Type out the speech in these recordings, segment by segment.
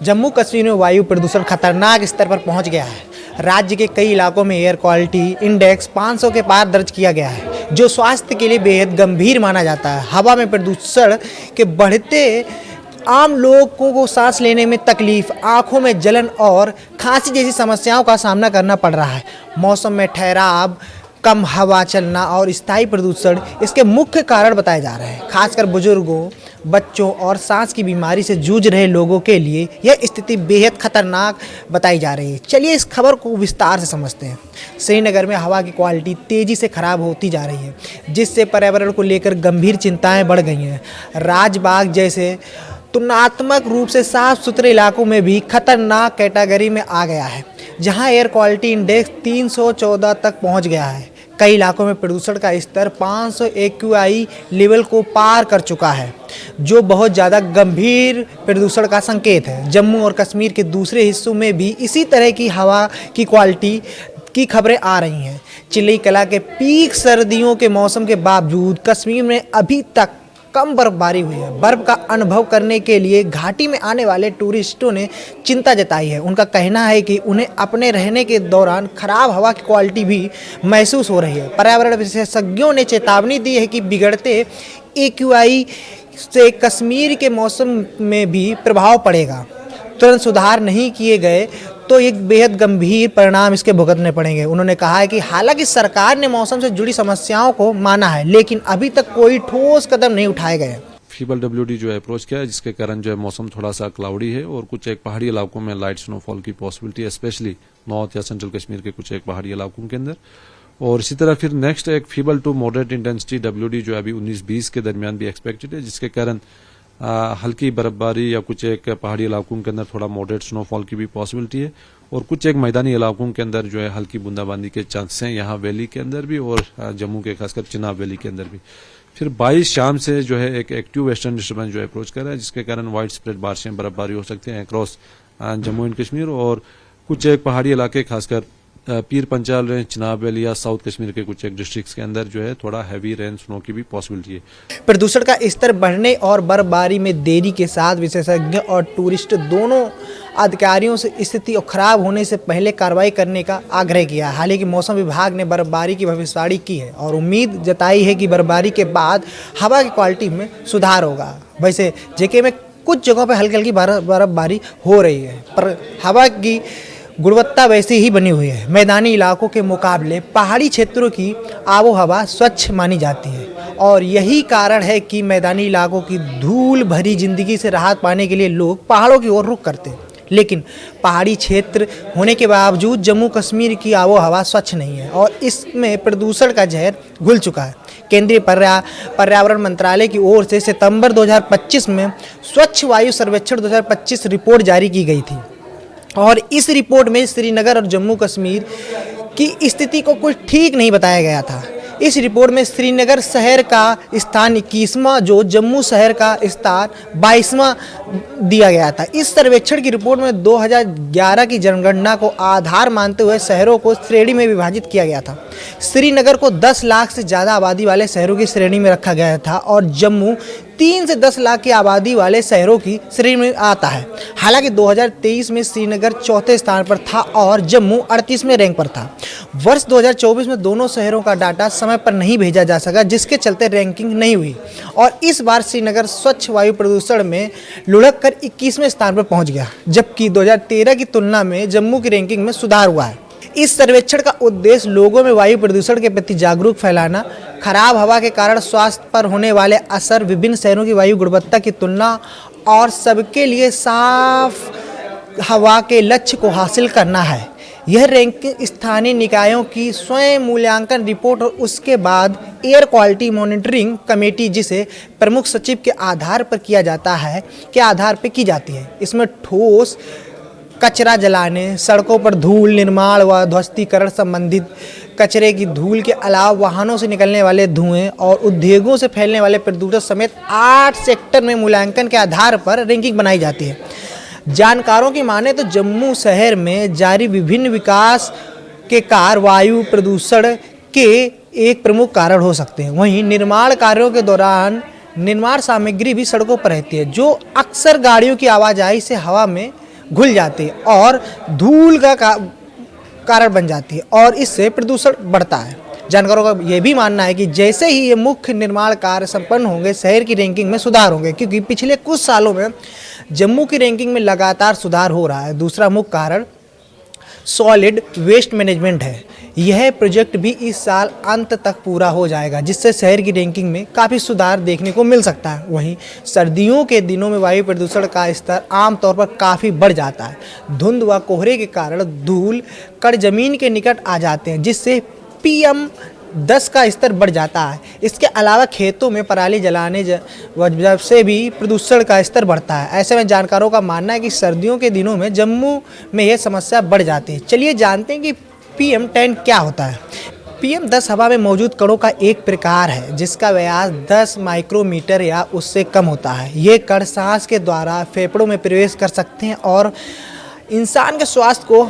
जम्मू कश्मीर में वायु प्रदूषण खतरनाक स्तर पर पहुंच गया है। राज्य के कई इलाकों में एयर क्वालिटी इंडेक्स 500 के पार दर्ज किया गया है, जो स्वास्थ्य के लिए बेहद गंभीर माना जाता है। हवा में प्रदूषण के बढ़ते आम लोगों को सांस लेने में तकलीफ, आंखों में जलन और खांसी जैसी समस्याओं का सामना करना पड़ रहा है। मौसम में ठहराव, कम हवा चलना और स्थायी प्रदूषण इसके मुख्य कारण बताए जा रहे हैं। खासकर बुजुर्गों, बच्चों और सांस की बीमारी से जूझ रहे लोगों के लिए यह स्थिति बेहद खतरनाक बताई जा रही है। चलिए इस खबर को विस्तार से समझते हैं। श्रीनगर में हवा की क्वालिटी तेज़ी से खराब होती जा रही है, जिससे पर्यावरण को लेकर गंभीर चिंताएं बढ़ गई हैं। राजबाग जैसे तुलनात्मक रूप से साफ सुथरे इलाकों में भी खतरनाक कैटेगरी में आ गया है, जहां एयर क्वालिटी इंडेक्स 314 तक पहुंच गया है। कई इलाकों में प्रदूषण का स्तर 500 AQI लेवल को पार कर चुका है, जो बहुत ज़्यादा गंभीर प्रदूषण का संकेत है। जम्मू और कश्मीर के दूसरे हिस्सों में भी इसी तरह की हवा की क्वालिटी की खबरें आ रही हैं। चिल्ली कला के पीक सर्दियों के मौसम के बावजूद कश्मीर में अभी तक कम बर्फबारी हुई है। बर्फ का अनुभव करने के लिए घाटी में आने वाले टूरिस्टों ने चिंता जताई है। उनका कहना है कि उन्हें अपने रहने के दौरान खराब हवा की क्वालिटी भी महसूस हो रही है। पर्यावरण विशेषज्ञों ने चेतावनी दी है कि बिगड़ते AQI से कश्मीर के मौसम में भी प्रभाव पड़ेगा। तुरंत सुधार नहीं किए गए तो एक बेहद गंभीर परिणाम इसके भुगतने पड़ेंगे। उन्होंने कहा है कि हालांकि सरकार ने मौसम से जुड़ी समस्याओं को माना है, लेकिन अभी तक कोई ठोस कदम नहीं उठाए गए। फीबल WD जो है अप्रोच किया है, जिसके कारण जो है मौसम थोड़ा सा क्लाउडी है और कुछ एक पहाड़ी इलाकों में लाइट स्नोफॉल की पॉसिबिलिटी है, स्पेशली नॉर्थ या सेंट्रल कश्मीर के कुछ एक पहाड़ी इलाकों के अंदर। और इसी तरह फिर नेक्स्ट एक feeble to moderate intensity WD जो है अभी 19-20 के दरमियान भी एक्सपेक्टेड है, जिसके कारण हल्की बर्फबारी या कुछ एक पहाड़ी इलाकों के अंदर थोड़ा मॉडरेट स्नोफॉल की भी पॉसिबिलिटी है और कुछ एक मैदानी इलाकों के अंदर जो है हल्की बूंदाबांदी के चांस हैं, यहाँ वैली के अंदर भी और जम्मू के खासकर चिनाब वैली के अंदर भी। फिर 22 शाम से जो है एक एक्टिव वेस्टर्न डिस्टर्बेंस जो है अप्रोच कर रहा है, जिसके कारण वाइड स्प्रेड बारिशें, बर्फबारी हो सकती हैं अक्रॉस जम्मू एंड कश्मीर और कुछ एक पहाड़ी इलाके खासकर पीर पंचाल रेंज, चिनाब वैली या साउथ कश्मीर के कुछ एक डिस्ट्रिक्ट्स के अंदर जो है थोड़ा हैवी रेन स्नो की भी पॉसिबिलिटी है। प्रदूषण का स्तर बढ़ने और बर्फबारी में देरी के साथ विशेषज्ञ और टूरिस्ट दोनों अधिकारियों से स्थिति और खराब होने से पहले कार्रवाई करने का आग्रह किया। हालांकि मौसम विभाग ने बर्फबारी की भविष्यवाणी की है और उम्मीद जताई है कि बर्फबारी के बाद हवा की क्वालिटी में सुधार होगा। वैसे JK में कुछ जगहों पर हल्की हल्की बर्फबारी हो रही है, पर हवा की गुणवत्ता वैसी ही बनी हुई है। मैदानी इलाकों के मुकाबले पहाड़ी क्षेत्रों की आबो हवा स्वच्छ मानी जाती है और यही कारण है कि मैदानी इलाकों की धूल भरी जिंदगी से राहत पाने के लिए लोग पहाड़ों की ओर रुख करते हैं। लेकिन पहाड़ी क्षेत्र होने के बावजूद जम्मू कश्मीर की आबो हवा स्वच्छ नहीं है और इसमें प्रदूषण का जहर घुल चुका है। केंद्रीय पर्यावरण मंत्रालय की ओर से सितंबर 2025 में स्वच्छ वायु सर्वेक्षण 2025 रिपोर्ट जारी की गई थी और इस रिपोर्ट में श्रीनगर और जम्मू कश्मीर की स्थिति को कुछ ठीक नहीं बताया गया था। इस रिपोर्ट में श्रीनगर शहर का स्थान 21वां, जो जम्मू शहर का स्थान 22वां दिया गया था। इस सर्वेक्षण की रिपोर्ट में 2011 की जनगणना को आधार मानते हुए शहरों को श्रेणी में विभाजित किया गया था। श्रीनगर को 10 लाख से ज़्यादा आबादी वाले शहरों की श्रेणी में रखा गया था और जम्मू 3 से 10 लाख की आबादी वाले शहरों की श्रेणी में आता है। हालांकि 2023 में श्रीनगर चौथे स्थान पर था और जम्मू 38वें रैंक पर था। वर्ष 2024 में दोनों शहरों का डाटा समय पर नहीं भेजा जा सका, जिसके चलते रैंकिंग नहीं हुई और इस बार श्रीनगर स्वच्छ वायु प्रदूषण में लुढ़क कर 21वें स्थान पर पहुंच गया, जबकि 2013 की तुलना में जम्मू की रैंकिंग में सुधार हुआ है। इस सर्वेक्षण का उद्देश्य लोगों में वायु प्रदूषण के प्रति जागरूक फैलाना, खराब हवा के कारण स्वास्थ्य पर होने वाले असर, विभिन्न शहरों की वायु गुणवत्ता की तुलना और सबके लिए साफ हवा के लक्ष्य को हासिल करना है। यह रैंकिंग स्थानीय निकायों की स्वयं मूल्यांकन रिपोर्ट और उसके बाद एयर क्वालिटी मॉनिटरिंग कमेटी, जिसे प्रमुख सचिव के आधार पर किया जाता है, के आधार पर की जाती है। इसमें ठोस कचरा जलाने, सड़कों पर धूल, निर्माण व ध्वस्तीकरण संबंधित कचरे की धूल के अलावा वाहनों से निकलने वाले धुएं और उद्योगों से फैलने वाले प्रदूषण समेत 8 सेक्टर में मूल्यांकन के आधार पर रैंकिंग बनाई जाती है। जानकारों की माने तो जम्मू शहर में जारी विभिन्न विकास के कार्य वायु प्रदूषण के एक प्रमुख कारण हो सकते हैं। वहीं निर्माण कार्यों के दौरान निर्माण सामग्री भी सड़कों पर रहती है, जो अक्सर गाड़ियों की आवाजाही से हवा में घुल जाती है और धूल का कारण बन जाती है और इससे प्रदूषण बढ़ता है। जानकारों का यह भी मानना है कि जैसे ही ये मुख्य निर्माण कार्य संपन्न होंगे, शहर की रैंकिंग में सुधार होंगे, क्योंकि पिछले कुछ सालों में जम्मू की रैंकिंग में लगातार सुधार हो रहा है। दूसरा मुख्य कारण सॉलिड वेस्ट मैनेजमेंट है। यह प्रोजेक्ट भी इस साल अंत तक पूरा हो जाएगा, जिससे शहर की रैंकिंग में काफ़ी सुधार देखने को मिल सकता है। वहीं सर्दियों के दिनों में वायु प्रदूषण का स्तर आमतौर पर काफ़ी बढ़ जाता है। धुंध व कोहरे के कारण धूल कण जमीन के निकट आ जाते हैं, जिससे PM10 का स्तर बढ़ जाता है। इसके अलावा खेतों में पराली जलाने वजह से भी प्रदूषण का स्तर बढ़ता है। ऐसे में जानकारों का मानना है कि सर्दियों के दिनों में जम्मू में यह समस्या बढ़ जाती है। चलिए जानते हैं कि PM10 क्या होता है। PM10 हवा में मौजूद कणों का एक प्रकार है जिसका व्यास 10 माइक्रोमीटर या उससे कम होता है। ये कण सांस के द्वारा फेफड़ों में प्रवेश कर सकते हैं और इंसान के स्वास्थ्य को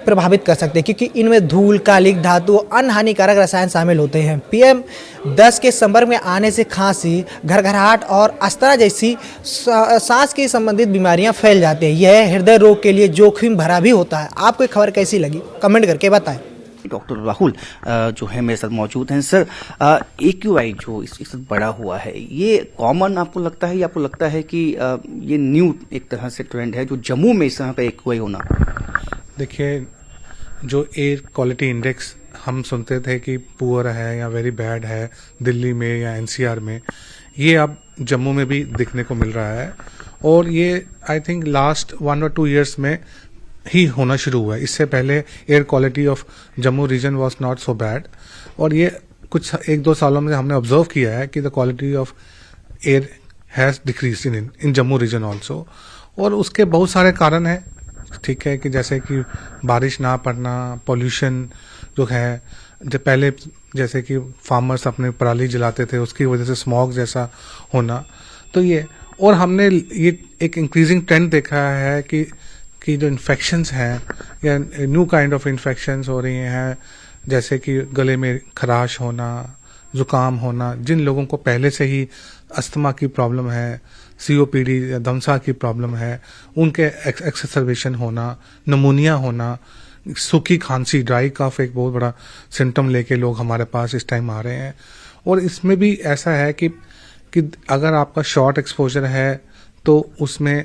प्रभावित कर सकते हैं, क्योंकि इनमें धूल, कालिक धातु और अन्य हानिकारक रसायन शामिल होते हैं। PM10 के संपर्क में आने से खांसी, घरघराहट और अस्थमा जैसी सांस की संबंधित बीमारियां फैल जाती हैं। यह हृदय रोग के लिए जोखिम भरा भी होता है। आपको ये खबर कैसी लगी कमेंट करके बताएं। डॉक्टर राहुल जो है मेरे साथ मौजूद हैं। सर, AQI जो इस बड़ा हुआ है, ये कॉमन आपको लगता है या आपको लगता है कि ये न्यू एक तरह से ट्रेंड है जो जम्मू में इस तरह का AQI होना? देखिए, जो एयर क्वालिटी इंडेक्स हम सुनते थे कि पुअर है या वेरी बैड है दिल्ली में या NCR में, ये अब जम्मू में भी दिखने को मिल रहा है और ये आई थिंक लास्ट 1 और 2 ईयर्स में ही होना शुरू हुआ है। इससे पहले air quality of Jammu region was not so bad और ये कुछ 1-2 सालों में हमने ऑब्जर्व किया है कि the quality of air has decrease in Jammu region also. और उसके बहुत सारे कारण हैं, ठीक है, कि जैसे कि बारिश ना पड़ना, पोल्यूशन जो है, जो पहले जैसे कि फार्मर्स अपने पराली जलाते थे उसकी वजह से स्मॉग जैसा होना, तो ये और हमने ये एक इंक्रीजिंग ट्रेंड देखा है कि जो इन्फेक्शंस हैं या न्यू काइंड ऑफ इन्फेक्शंस हो रही हैं, जैसे कि गले में खराश होना, जुकाम होना, जिन लोगों को पहले से ही अस्थमा की प्रॉब्लम है, COPD या दमसा की प्रॉब्लम है, उनके एक्सेसरबेशन होना, नमूनिया होना, सूखी खांसी, ड्राई कफ एक बहुत बड़ा सिम्टम लेके लोग हमारे पास इस टाइम आ रहे हैं। और इसमें भी ऐसा है कि अगर आपका शॉर्ट एक्सपोजर है तो उसमें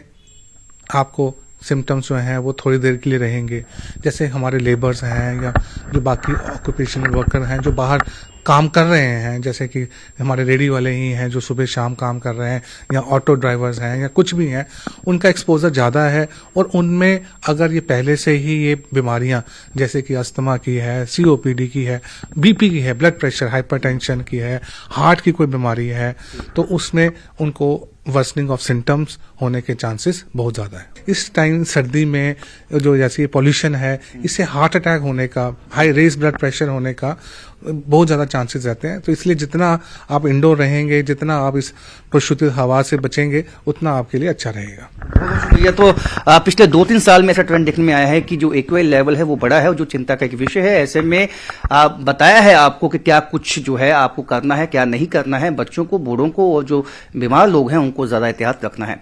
आपको सिम्टम्स जो हैं वो थोड़ी देर के लिए रहेंगे। जैसे हमारे लेबर्स हैं या जो बाकी ऑक्यूपेशनल वर्कर हैं जो बाहर काम कर रहे हैं, जैसे कि हमारे रेडी वाले ही हैं जो सुबह शाम काम कर रहे हैं, या ऑटो ड्राइवर्स हैं या कुछ भी हैं, उनका एक्सपोजर ज़्यादा है। और उनमें अगर ये पहले से ही ये बीमारियां जैसे कि अस्थमा की है, COPD की है, BP की है, ब्लड प्रेशर, हाइपरटेंशन की है, हार्ट की कोई बीमारी है, तो उसमें उनको वर्सनिंग ऑफ सिम्टम्स होने के चांसेस बहुत ज़्यादा है। इस टाइम सर्दी में जो जैसे पॉल्यूशन है, इससे हार्ट अटैक होने का, हाई रेज ब्लड प्रेशर होने का बहुत ज़्यादा चांसेस रहते हैं। तो इसलिए जितना आप इंडोर रहेंगे, जितना आप इस प्रदूषित हवा से बचेंगे, उतना आपके लिए अच्छा रहेगा। ये तो पिछले 2-3 साल में ऐसा ट्रेंड देखने में आया है कि जो AQI लेवल है वो बड़ा है और जो चिंता का एक विषय है। ऐसे में बताया है आपको कि क्या कुछ जो है आपको करना है, क्या नहीं करना है, बच्चों को, बूढ़ों को और जो बीमार लोग हैं उनको ज़्यादा एहतियात रखना है।